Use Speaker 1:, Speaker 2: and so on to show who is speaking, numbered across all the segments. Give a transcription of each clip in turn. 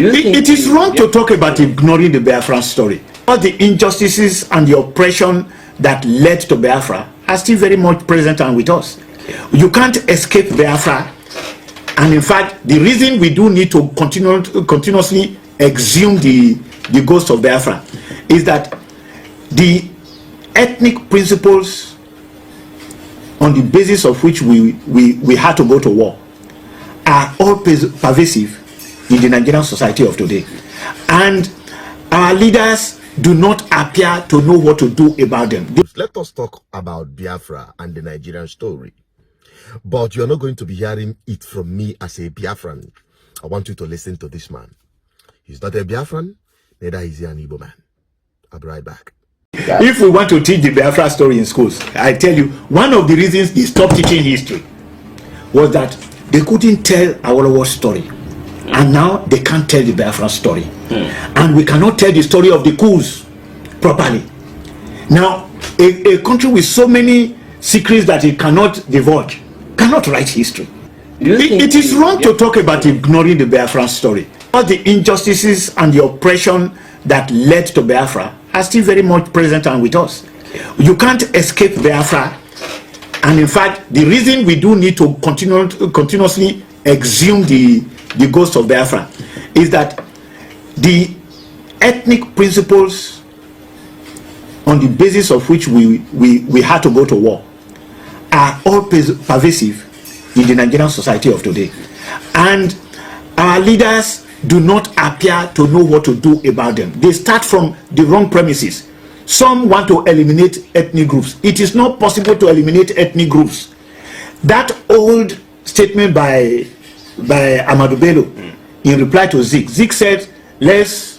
Speaker 1: It is wrong to talk about ignoring the Biafran story. All the injustices and the oppression that led to Biafra are still very much present and with us. You can't escape Biafra. And in fact, the reason we do need to continuously exhume the ghost of Biafra is that the ethnic principles on the basis of which we had to go to war are all pervasive in the Nigerian society of today. And our leaders do not appear to know what to do about them.
Speaker 2: Let us talk about Biafra and the Nigerian story. But you're not going to be hearing it from me as a Biafran. I want you to listen to this man. He's not a Biafran, neither is he an Igbo man. I'll be right back.
Speaker 1: If we want to teach the Biafra story in schools, I tell you, one of the reasons they stopped teaching history was that they couldn't tell our story. And now they can't tell the Biafra story. And we cannot tell the story of the coups properly. Now, a country with so many secrets that it cannot divulge cannot write history. It is wrong to talk about ignoring the Biafran story. All the injustices and the oppression that led to Biafra are still very much present and with us. You can't escape Biafra. And in fact, the reason we do need to continuously exhume the ghost of Biafra is that the ethnic principles on the basis of which we had to go to war are all pervasive in the Nigerian society of today. And our leaders do not appear to know what to do about them. They start from the wrong premises. Some want to eliminate ethnic groups. It is not possible to eliminate ethnic groups. That old statement by Ahmadu Bello in reply to Zik said, let's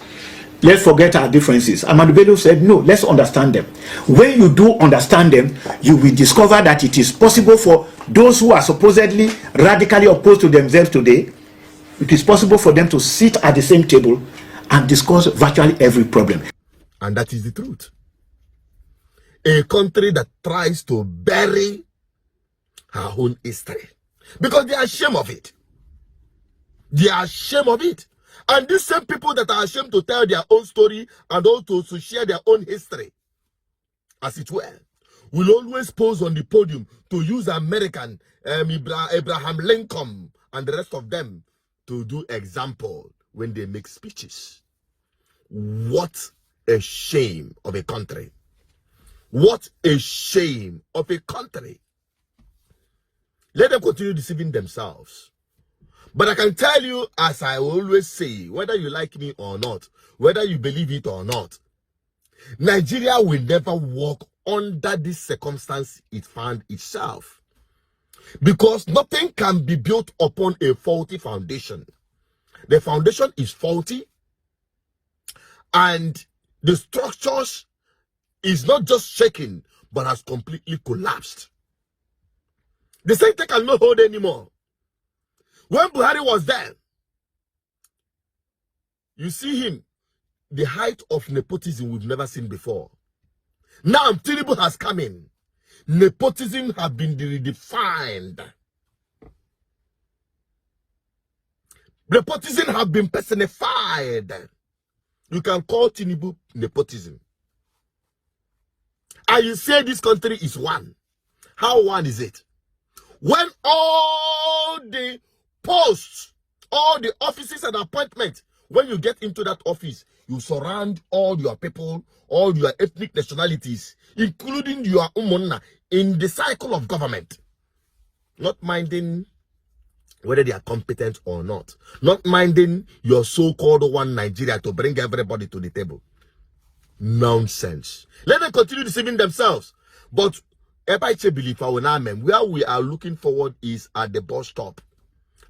Speaker 1: forget our differences. Ahmadu Bello said, no, let's understand them. When you do understand them, you will discover that it is possible for those who are supposedly radically opposed to themselves today, it is possible for them to sit at the same table and discuss virtually every problem.
Speaker 2: And that is the truth. A country that tries to bury her own history because they are ashamed of it. They are ashamed of it. And these same people that are ashamed to tell their own story and also to share their own history, as it were, will always pose on the podium to use American, Abraham Lincoln and the rest of them to do example when they make speeches. What a shame of a country. What a shame of a country. Let them continue deceiving themselves. But I can tell you, as I always say, whether you like me or not, whether you believe it or not, Nigeria will never walk under this circumstance it found itself. Because nothing can be built upon a faulty foundation. The foundation is faulty, and the structures is not just shaking, but has completely collapsed. The center cannot hold anymore. When Buhari was there, you see him, the height of nepotism we've never seen before. Now Tinubu has come in. Nepotism has been redefined. Nepotism has been personified. You can call Tinubu nepotism. And you say this country is one. How one is it? When all the posts, all the offices and appointments, when you get into that office, you surround all your people, all your ethnic nationalities, including your umonna, in the cycle of government. Not minding whether they are competent or not. Not minding your so-called one Nigeria to bring everybody to the table. Nonsense. Let them continue deceiving themselves. But where we are looking forward is at the bus stop.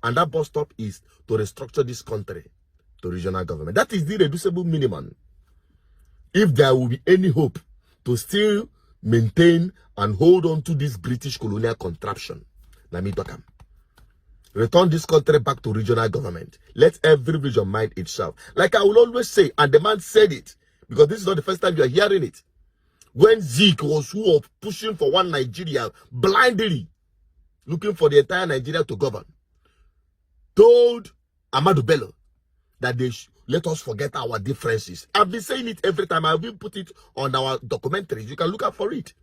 Speaker 2: And that bus stop is to restructure this country to regional government. That is the reducible minimum. If there will be any hope to still maintain and hold on to this British colonial contraption, return this country back to regional government. Let every region mind itself. Like I will always say, and the man said it, because this is not the first time you are hearing it. When Zeke was pushing for one Nigeria blindly, looking for the entire Nigeria to govern, told Ahmadu Bello, that they let us forget our differences. I've been saying it every time. I've been put it on our documentaries. You can look up for it.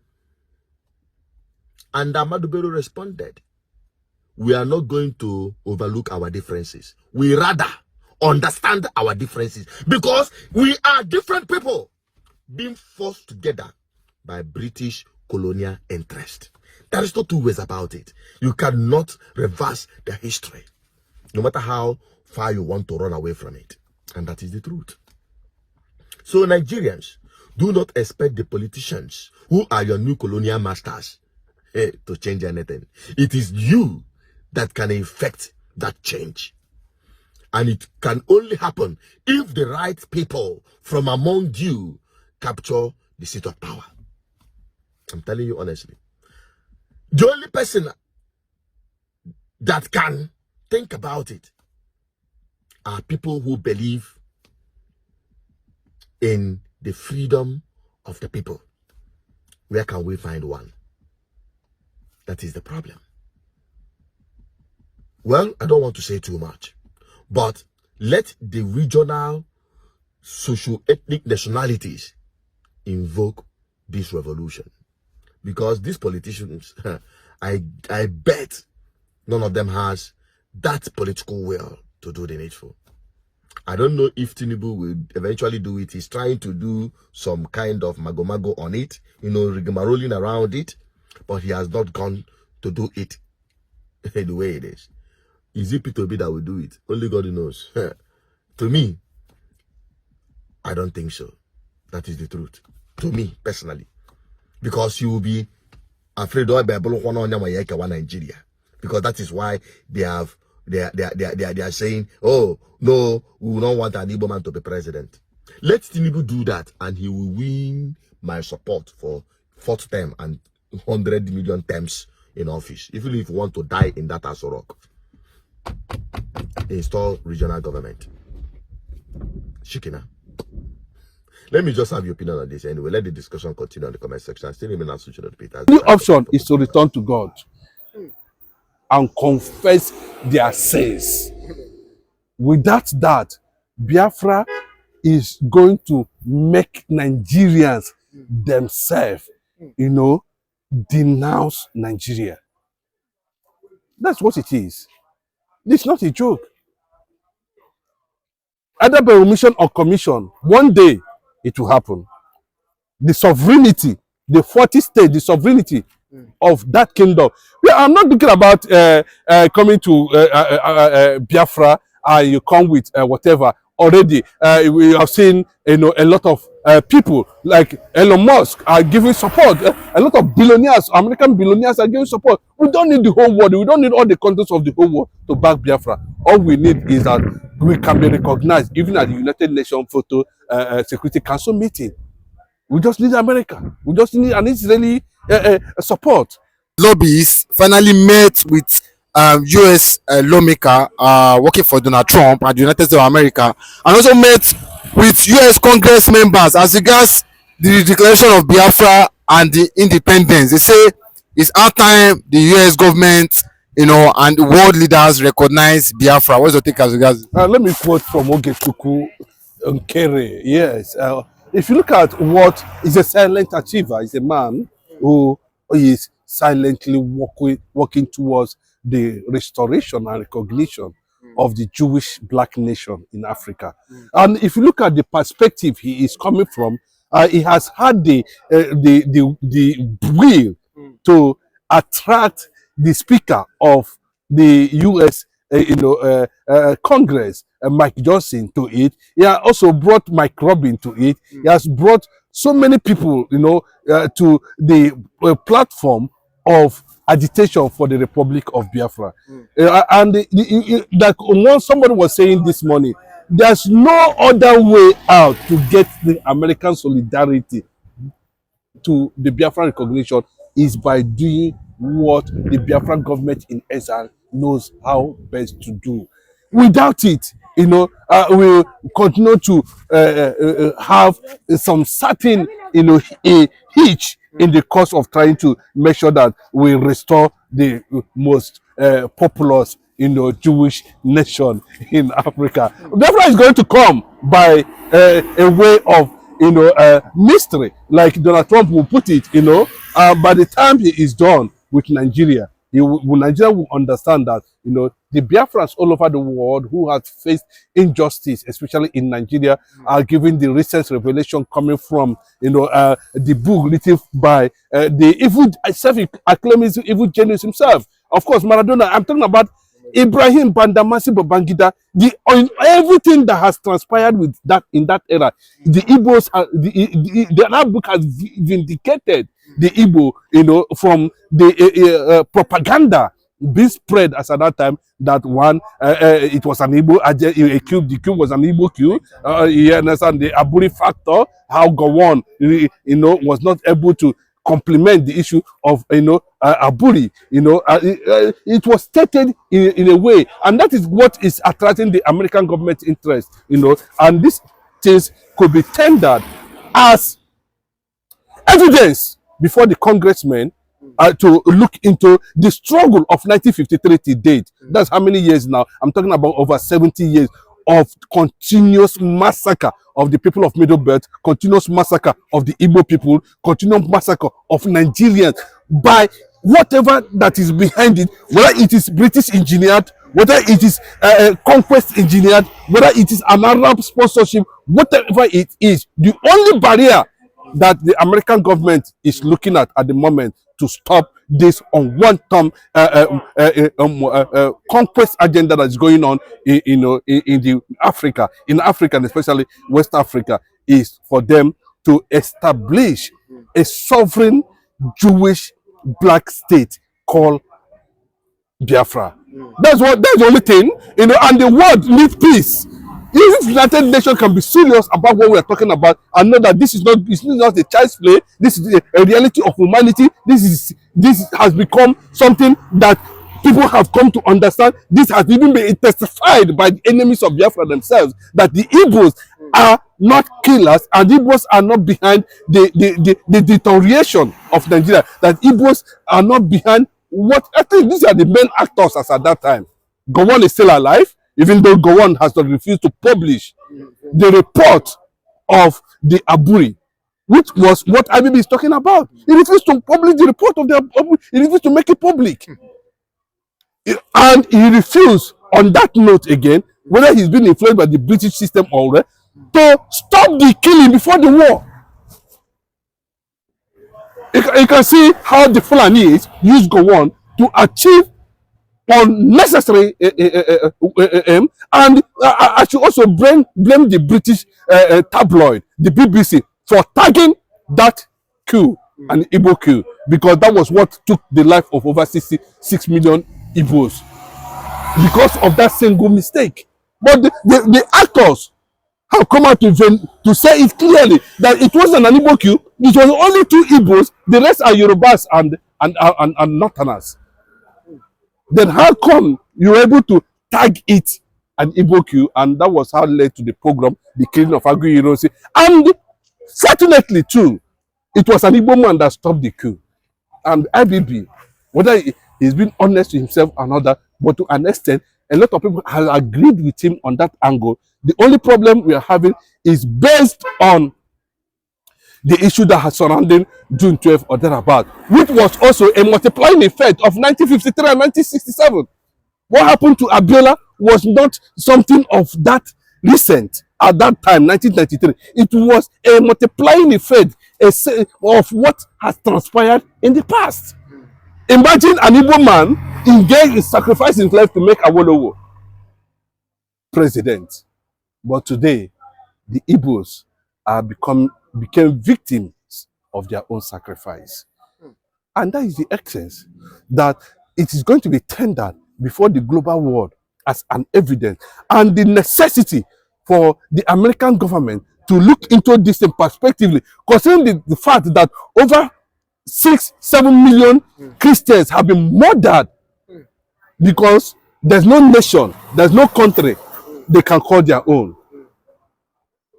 Speaker 2: And Ahmadu Bello responded, we are not going to overlook our differences. We rather understand our differences, because we are different people being forced together by British colonial interest. There is no two ways about it. You cannot reverse the history, no matter how far you want to run away from it. And that is the truth. So Nigerians, do not expect the politicians who are your new colonial masters to change anything. It is you that can effect that change. And it can only happen if the right people from among you capture the seat of power. I'm telling you honestly. The only person that can think about it are people who believe in the freedom of the people. Where can we find one? That is the problem. Well, I don't want to say too much, but let the regional socio-ethnic nationalities invoke this revolution. Because these politicians, I bet none of them has that political will to do the needful. I don't know if Tinubu will eventually do it. He's trying to do some kind of mago-mago on it, you know, rigmaroling around it, but he has not gone to do it the way it is. Is it P2B that will do it? Only God knows. To me, I don't think so. That is the truth. To me, personally. Because you will be afraid of Nigeria. Because that is why they are saying, oh, no, we will not want an Igbo man to be president. Let Tinubu do that, and he will win my support for 4th term and 100 million terms in office. Even if you want to die in that Asorok. Install regional government. Shikina. Let me just have your opinion on this anyway. Let the discussion continue in the comment section. Still remain as social debaters.
Speaker 3: The option is to return to God and confess their sins. Without that, Biafra is going to make Nigerians themselves, you know, denounce Nigeria. That's what it is. It's not a joke. Either by omission or commission, one day it will happen. The sovereignty, the 40 state, the sovereignty of that kingdom. I'm not talking about coming to Biafra and you come with whatever. Already, we have seen, you know, a lot of people like Elon Musk are giving support. A lot of billionaires, American billionaires are giving support. We don't need the whole world. We don't need all the countries of the whole world to back Biafra. All we need is that we can be recognized, even at the United Nations Photo Security Council meeting. We just need America. We just need an Israeli support.
Speaker 4: Lobbyists finally met with U.S. lawmaker working for Donald Trump and the United States of America, and also met with U.S. Congress members as regards the declaration of Biafra and the independence. They say it's our time the U.S. government, you know, and the world leaders recognize Biafra. What's your take as regards?
Speaker 3: Let me quote from Ogechuku Nkere. Yes. If you look at what is a silent achiever, is a man who is silently working towards the restoration and recognition of the Jewish black nation in Africa. And if you look at the perspective he is coming from, he has had the will to attract the Speaker of the U.S. Congress, Mike Johnson, to it. He has also brought Mike Robin to it. He has brought so many people, you know, to the platform of agitation for the Republic of Biafra. Like somebody was saying this morning, there's no other way out to get the American solidarity to the Biafran recognition is by doing what the Biafran government in exile knows how best to do. Without it, you know, we'll continue to have some certain, you know, a hitch in the course of trying to make sure that we restore the most populous Jewish nation in Africa. Biafra is going to come by a way of mystery, like Donald Trump will put it. By the time he is done with Nigeria, Nigeria will understand that the Biafrans all over the world who have faced injustice, especially in Nigeria, are given the recent revelation coming from the book written by the evil self-acclaimed evil genius himself. Of course, Maradona. I'm talking about Ibrahim Bandamasi Babangida. Everything that has transpired with that in that era, the Igbos, that book has vindicated the Igbo, from the propaganda being spread as at that time that it was an Igbo a cube. The cube was an Igbo cube. You understand the Aburi factor, how Gowon was not able to complement the issue of Aburi. It was stated in a way, and that is what is attracting the American government interest. And these things could be tendered as evidence before the congressmen to look into the struggle of 1953 to date. That's how many years now? I'm talking about over 70 years of continuous massacre of the people of Middle Belt, continuous massacre of the Igbo people, continuous massacre of Nigerians by whatever that is behind it, whether it is British engineered, whether it is conquest engineered, whether it is an Arab sponsorship, whatever it is. The only barrier that the American government is looking at the moment to stop this unwanted conquest agenda that is going on in Africa, and especially West Africa, is for them to establish a sovereign Jewish black state called Biafra. That's the only thing, and the world needs peace. If the United Nations can be serious about what we are talking about and know that this is not a child's play, this is a reality of humanity. This has become something that people have come to understand. This has even been testified by the enemies of Biafra themselves, that the Igbos are not killers and Igbos are not behind the deterioration of Nigeria, that Igbos are not behind what I think these are the main actors as at that time. Gowon is still alive, even though Gowon has refused to publish the report of the Aburi, which was what IBB is talking about. He refused to publish the report of the Aburi. He refused to make it public. And he refused, on that note again, whether he's been influenced by the British system or to stop the killing before the war. You can see how the Fulanis use Gowon to achieve unnecessary aim, and I should also blame the British tabloid, the BBC, for tagging that coup an Igbo coup, because that was what took the life of over 66 million Igbos because of that single mistake. But the actors have come out to say it clearly that it wasn't an Igbo coup. It was only 2 Igbos. The rest are Yorubas and Northerners. Then how come you were able to tag it an Igbo coup? And that was how it led to the program, the killing of Agui Ironsi. And fortunately too, it was an Igbo man that stopped the coup. And IBB, whether he's been honest to himself or not, but to an extent, a lot of people have agreed with him on that angle. The only problem we are having is based on the issue that has surrounded June 12 or thereabout, which was also a multiplying effect of 1953 and 1967. What happened to Abiola was not something of that recent at that time, 1993. It was a multiplying effect of what has transpired in the past. Imagine an Igbo man engaged in sacrificing his life to make Awolowo president. But today, the Igbos became victims of their own sacrifice. And that is the essence, that it is going to be tendered before the global world as an evidence, and the necessity for the American government to look into this in perspectively, considering the fact that over 6-7 million Christians have been murdered because there's no nation, there's no country they can call their own.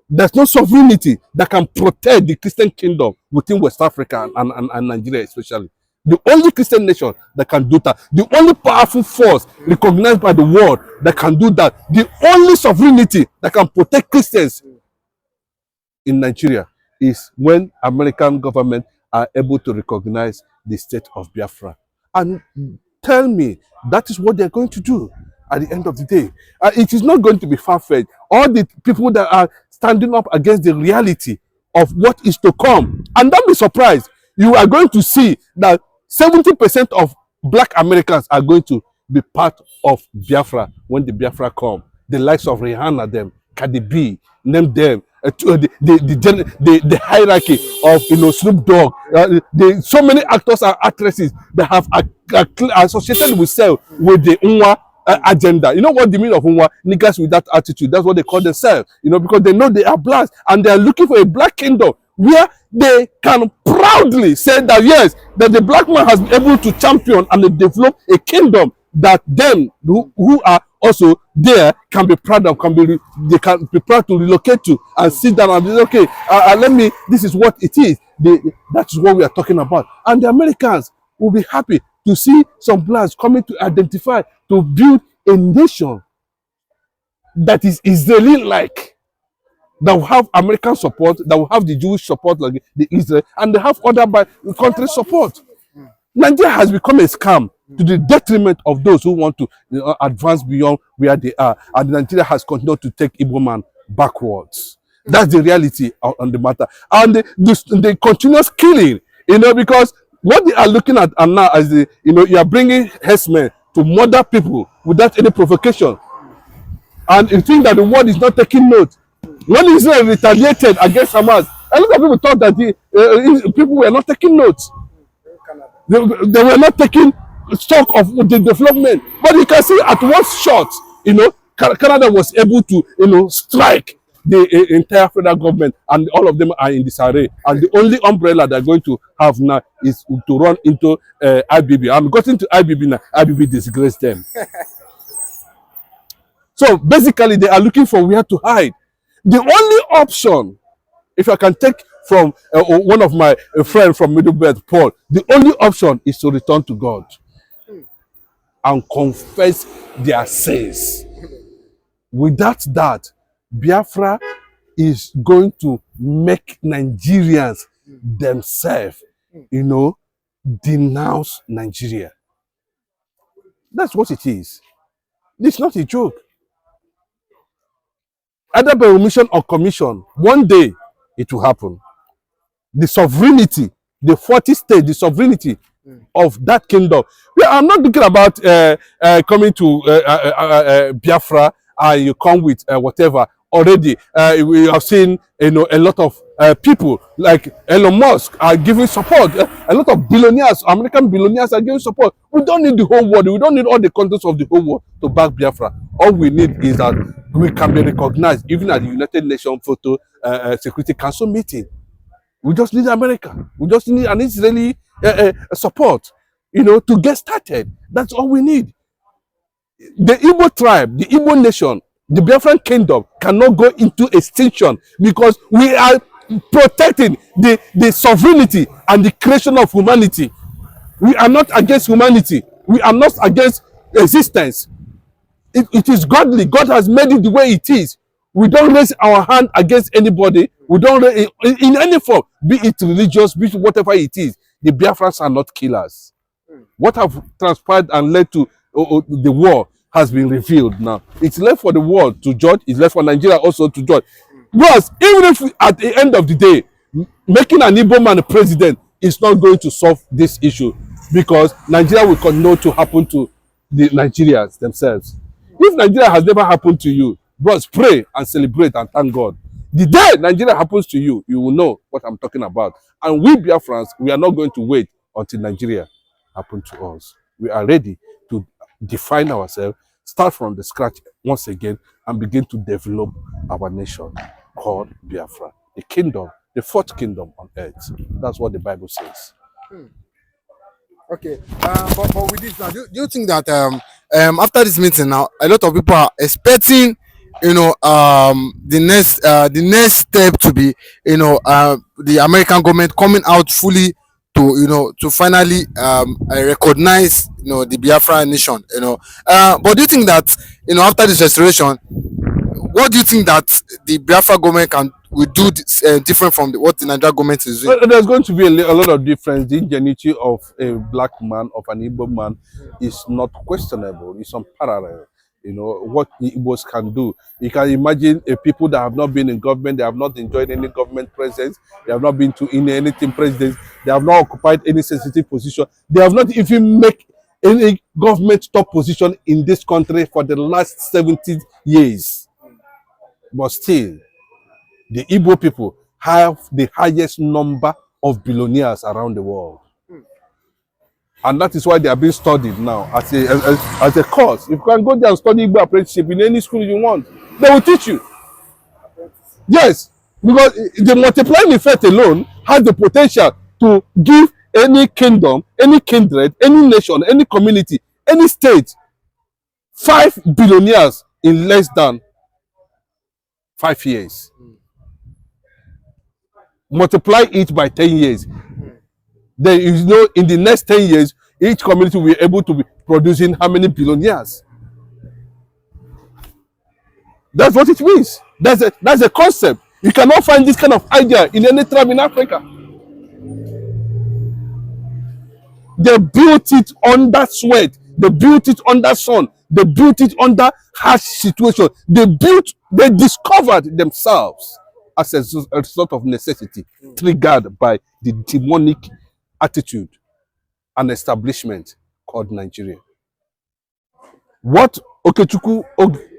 Speaker 3: There's no sovereignty that can protect the Christian kingdom within West Africa and Nigeria especially. The only Christian nation that can do that. The only powerful force recognized by the world that can do that. The only sovereignty that can protect Christians in Nigeria is when American government are able to recognize the state of Biafra. And tell me, that is what they're going to do at the end of the day. It is not going to be far-fetched. All the people that are standing up against the reality of what is to come, and don't be surprised, you are going to see that 70% of black Americans are going to be part of Biafra when the Biafra come. The likes of Rihanna, them, Cardi B, name them, the hierarchy of Snoop Dogg, so many actors and actresses that have associated themselves with the Unwa agenda. You know what the meaning of Unwa? Niggas with that attitude. That's what they call themselves. Because they know they are blacks and they are looking for a black kingdom where they can proudly say that yes, that the black man has been able to champion and develop a kingdom that them who are also there can be proud of, they can be proud to relocate to and sit down and say, okay, let me, this is what it is. That is what we are talking about. And the Americans will be happy to see some blacks coming to identify, to build a nation that is Israeli-like, that will have American support, that will have the Jewish support like the Israel, and they have other country support. Nigeria has become a scam to the detriment of those who want to advance beyond where they are. And Nigeria has continued to take Igbo man backwards. That's the reality on the matter. And the continuous killing, because what they are looking at now as you are bringing herdsmen to murder people without any provocation. And you think that the world is not taking note. When Israel retaliated against Hamas, a lot of people thought that people were not taking notes. They were not taking stock of the development. But you can see at one shot, Canada was able to, strike the entire federal government, and all of them are in disarray. And the only umbrella they're going to have now is to run into IBB. I'm getting to IBB now. IBB disgraced them. So basically, they are looking for where to hide. The only option, if I can take from one of my friends from Middlebelt, Paul, the only option is to return to God and confess their sins. Without that, Biafra is going to make Nigerians themselves, denounce Nigeria. That's what it is. It's not a joke. Either by omission or commission, one day it will happen. The sovereignty, the 40 states, the sovereignty of that kingdom. I'm not thinking about coming to Biafra and you come with whatever. Already, we have seen a lot of people like Elon Musk are giving support. A lot of billionaires, American billionaires are giving support. We don't need the whole world. We don't need all the countries of the whole world to back Biafra. All we need is that we can be recognized even at the United Nations Photo Security Council meeting. We just need America. We just need an Israeli support, to get started. That's all we need. The Igbo tribe, the Igbo nation, the Biafran kingdom cannot go into extinction because we are protecting the sovereignty and the creation of humanity. We are not against humanity. We are not against existence. It is godly. God has made it the way it is. We don't raise our hand against anybody. We don't raise in any form, be it religious, be it whatever it is. The Biafrans are not killers. What have transpired and led to the war has been revealed now. It's left for the world to judge. It's left for Nigeria also to judge. Because even if at the end of the day, making an Igbo man a president is not going to solve this issue, because Nigeria will continue to happen to the Nigerians themselves. If Nigeria has never happened to you, bros, pray and celebrate and thank God. The day Nigeria happens to you, you will know what I'm talking about. And we Biafrans, we are not going to wait until Nigeria happens to us. We are ready to define ourselves, start from the scratch once again, and begin to develop our nation called Biafra, the kingdom, the fourth kingdom on earth. That's what the Bible says.
Speaker 4: Okay, but with this now, do you think that after this meeting now, a lot of people are expecting, the next step to be, the American government coming out fully to finally recognize the Biafra nation. But do you think that after this restoration, what do you think that the Biafra government will do different from what the Nigerian government is doing?
Speaker 3: Well, there's going to be a lot of difference. The ingenuity of a black man, of an Igbo man, is not questionable. It's unparalleled. What the Igbos can do. You can imagine a people that have not been in government, they have not enjoyed any government presence, they have not been in anything president, they have not occupied any sensitive position, they have not even make any government top position in this country for the last 70 years. But still, the Igbo people have the highest number of billionaires around the world. And that is why they are being studied now as a course. If you can go there and study Igbo apprenticeship in any school you want, they will teach you. Yes, because the multiplying effect alone has the potential to give any kingdom, any kindred, any nation, any community, any state 5 billionaires in less than 5 years. Multiply it by 10 years. Then in the next 10 years, each community will be able to be producing how many billionaires? That's what it means. That's a concept. You cannot find this kind of idea in any tribe in Africa. They built it under sweat. They built it under sun. They built it under harsh situation. They discovered themselves as a result of necessity, triggered by the demonic attitude and establishment called Nigeria. What Okechukwu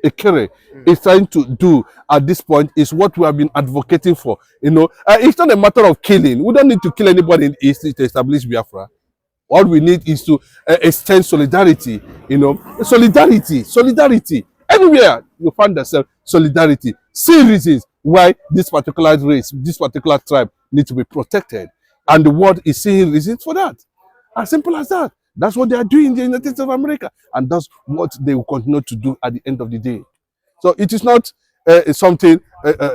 Speaker 3: Ekere is trying to do at this point is what we have been advocating for. It's not a matter of killing. We don't need to kill anybody in the East to establish Biafra. All we need is to extend solidarity. Solidarity. Everywhere you find yourself, solidarity. See reasons why this particular race, this particular tribe needs to be protected. And the world is seeing reasons for that. As simple as that. That's what they are doing in the United States of America. And that's what they will continue to do at the end of the day. So it is not something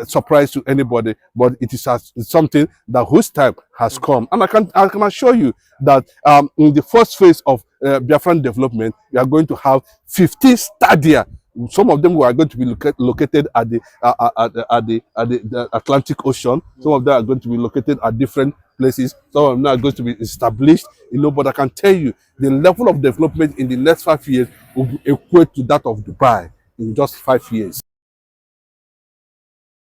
Speaker 3: surprise to anybody, but it is something that whose time has come. And I can assure you that in the first phase of Biafran development, we are going to have 15 stadia. Some of them are going to be located at the Atlantic Ocean. Some of them are going to be located at different places. Some of them are going to be established. But I can tell you, the level of development in the next 5 years will equate to that of Dubai in just 5 years.